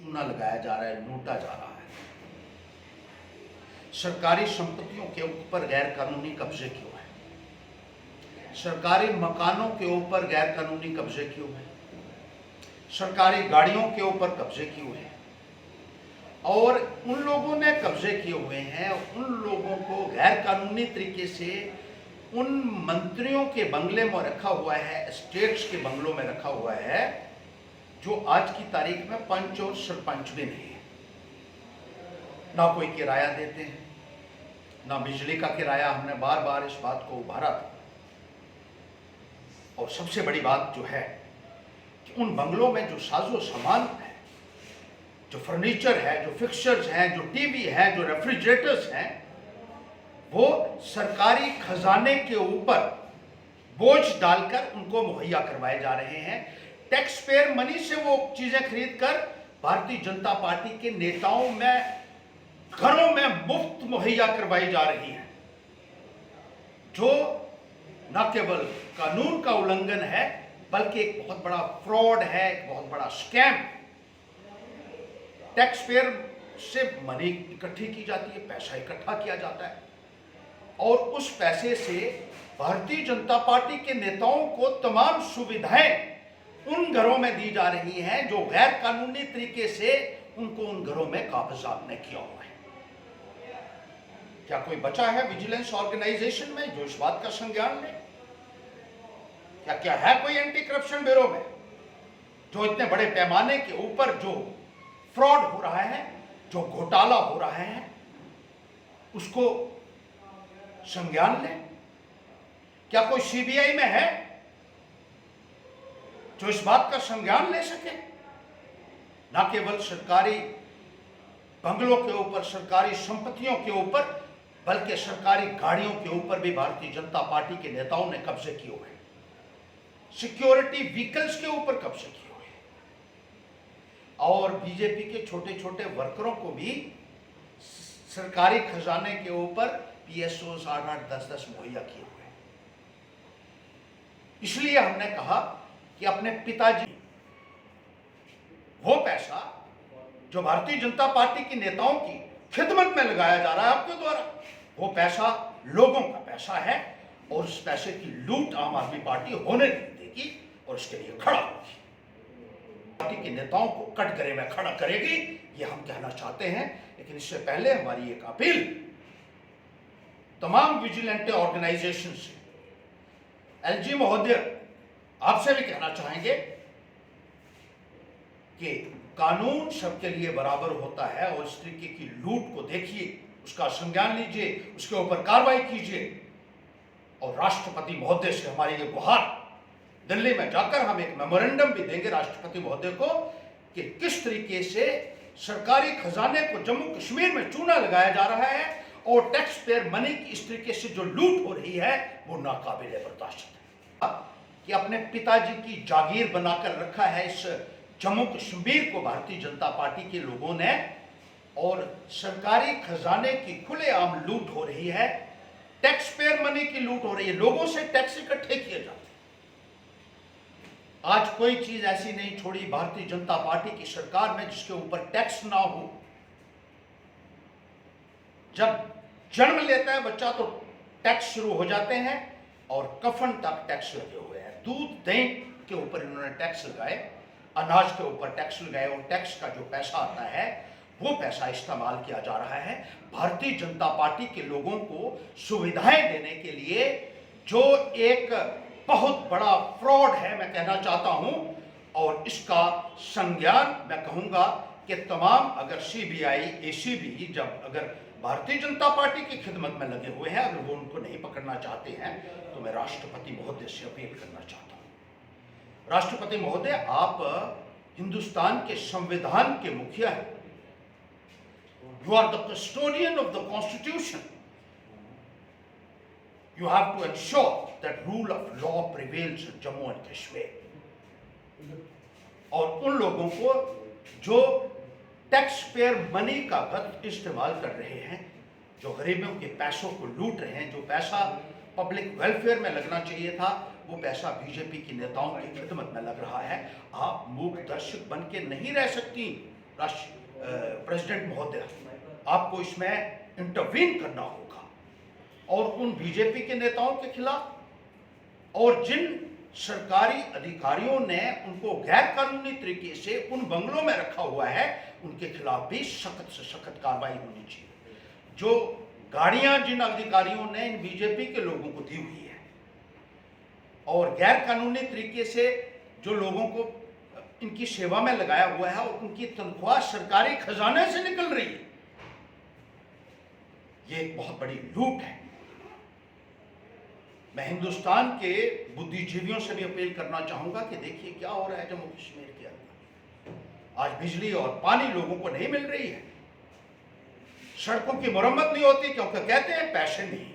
चूना लगाया जा रहा है, लूटा जा रहा है। सरकारी संपत्तियों के ऊपर गैर कानूनी कब्जे क्यों है? सरकारी मकानों के ऊपर गैर कानूनी कब्जे क्यों है? सरकारी गाड़ियों के ऊपर कब्जे क्यों है? और उन लोगों ने कब्जे किए हुए हैं, उन लोगों को गैर कानूनी तरीके से उन मंत्रियों के बंगले में रखा हुआ है, स्टेट्स के बंगलों में रखा हुआ है, जो आज की तारीख में पंच और सरपंच भी नहीं है। ना कोई किराया देते हैं, ना बिजली का किराया। हमने बार बार इस बात को उभारा था। और सबसे बड़ी बात जो है कि उन बंगलों में जो साजो सामान है, जो फर्नीचर है, जो फिक्सचर्स हैं, जो टीवी है, जो रेफ्रिजरेटर्स हैं, वो सरकारी खजाने के ऊपर बोझ डालकर उनको मुहैया करवाए जा रहे हैं। टैक्स पेयर मनी से वो चीजें खरीदकर भारतीय जनता पार्टी के नेताओं में घरों में मुफ्त मुहैया करवाई जा रही है, जो न केवल कानून का उल्लंघन है बल्कि एक बहुत बड़ा फ्रॉड है, एक बहुत बड़ा स्कैम। टैक्स पेयर से मनी इकट्ठी की जाती है, पैसा इकट्ठा किया जाता है और उस पैसे से भारतीय जनता पार्टी के नेताओं को तमाम सुविधाएं उन घरों में दी जा रही हैं जो गैर कानूनी तरीके से उनको उन घरों में कब्जा ने किया हुआ है। क्या कोई बचा है विजिलेंस ऑर्गेनाइजेशन में जो इस बात का संज्ञान ले? क्या है कोई एंटी करप्शन ब्यूरो में जो इतने बड़े पैमाने के ऊपर जो फ्रॉड हो रहा है, जो घोटाला हो रहा है, उसको संज्ञान ले? क्या कोई सीबीआई में है जो इस बात का संज्ञान ले सके? ना केवल सरकारी बंगलों के ऊपर, सरकारी संपत्तियों के ऊपर, बल्कि सरकारी गाड़ियों के ऊपर भी भारतीय जनता पार्टी के नेताओं ने कब्जे किए हुए हैं। सिक्योरिटी व्हीकल्स के ऊपर कब्जे किए हुए हैं और बीजेपी के छोटे छोटे वर्करों को भी सरकारी खजाने के ऊपर पीएसओ 8-8, 10-10 मुहैया किए हुए हैं। इसलिए हमने कहा कि अपने पिताजी, वो पैसा जो भारतीय जनता पार्टी के नेताओं की खिदमत में लगाया जा रहा है आपके द्वारा, वो पैसा लोगों का पैसा है और उस पैसे की लूट आम आदमी पार्टी होने नहीं देगी और उसके लिए खड़ा होगी। पार्टी के नेताओं को कटघरे में खड़ा करेगी, ये हम कहना चाहते हैं। लेकिन इससे पहले हमारी एक अपील तमाम विजिलेंट ऑर्गेनाइजेशन से, एलजी महोदय, आपसे भी कहना चाहेंगे कि कानून सबके लिए बराबर होता है और इस तरीके की लूट को देखिए, उसका संज्ञान लीजिए, उसके ऊपर कार्रवाई कीजिए। और राष्ट्रपति महोदय से हमारी ये गुहार, दिल्ली में जाकर हम एक मेमोरेंडम भी देंगे राष्ट्रपति महोदय को कि किस तरीके से सरकारी खजाने को जम्मू कश्मीर में चूना लगाया जा रहा है और टैक्स पेयर मनी की इस तरीके से जो लूट हो रही है वो नाकाबिले बर्दाश्त है। कि अपने पिताजी की जागीर बनाकर रखा है इस जम्मू कश्मीर को भारतीय जनता पार्टी के लोगों ने, और सरकारी खजाने की खुलेआम लूट हो रही है, टैक्स पेयर मनी की लूट हो रही है, लोगों से टैक्स इकट्ठे किए जाते हैं। आज कोई चीज ऐसी नहीं छोड़ी भारतीय जनता पार्टी की सरकार में जिसके ऊपर टैक्स ना हो। जब जन्म लेता है बच्चा तो टैक्स शुरू हो जाते हैं और कफन तक टैक्स लगे हुए हैं। दूध दही के ऊपर इन्होंने टैक्स लगाए, अनाज के ऊपर टैक्स लगाए और टैक्स का जो पैसा आता है वो पैसा इस्तेमाल किया जा रहा है भारतीय जनता पार्टी के लोगों को सुविधाएं देने के लिए, जो एक बहुत बड़ा फ्रॉड है, मैं कहना चाहता हूं। और इसका संज्ञान मैं कहूंगा कि तमाम, अगर सीबीआई, एसीबी जब अगर भारतीय जनता पार्टी की खिदमत में लगे हुए हैं, अगर वो उनको नहीं पकड़ना चाहते हैं तो मैं राष्ट्रपति महोदय से अपील करना चाहता हूं। राष्ट्रपति महोदय, आप हिंदुस्तान के संविधान के मुखिया हैं। You are the custodian of the Constitution. You have to ensure that rule of law prevails in Jammu and Kashmir. और उन लोगों को जो टैक्स पेयर मनी का गलत इस्तेमाल कर रहे हैं, जो गरीबों के पैसों को लूट रहे हैं, जो पैसा पब्लिक वेलफेयर में लगना चाहिए था वो पैसा बीजेपी के नेताओं की खिदमत में लग रहा है। आप मूक दर्शक बन के नहीं रह सकती। प्रेसिडेंट महोदय, आपको इसमें इंटरवीन करना होगा और उन बीजेपी के नेताओं के खिलाफ और जिन सरकारी अधिकारियों ने उनको गैर कानूनी तरीके से उन बंगलों में रखा हुआ है, उनके खिलाफ भी सख्त से सख्त कार्रवाई होनी चाहिए। जो गाड़ियां जिन अधिकारियों ने इन बीजेपी के लोगों को दी हुई है और गैर कानूनी तरीके से जो लोगों को इनकी सेवा में लगाया हुआ है और उनकी तनख्वाह सरकारी खजाने से निकल रही है, ये एक बहुत बड़ी लूट है। मैं हिंदुस्तान के बुद्धिजीवियों से भी अपील करना चाहूंगा कि देखिए क्या हो रहा है जम्मू कश्मीर के अंदर। आज बिजली और पानी लोगों को नहीं मिल रही है, सड़कों की मरम्मत नहीं होती क्योंकि कहते हैं पैसे नहीं।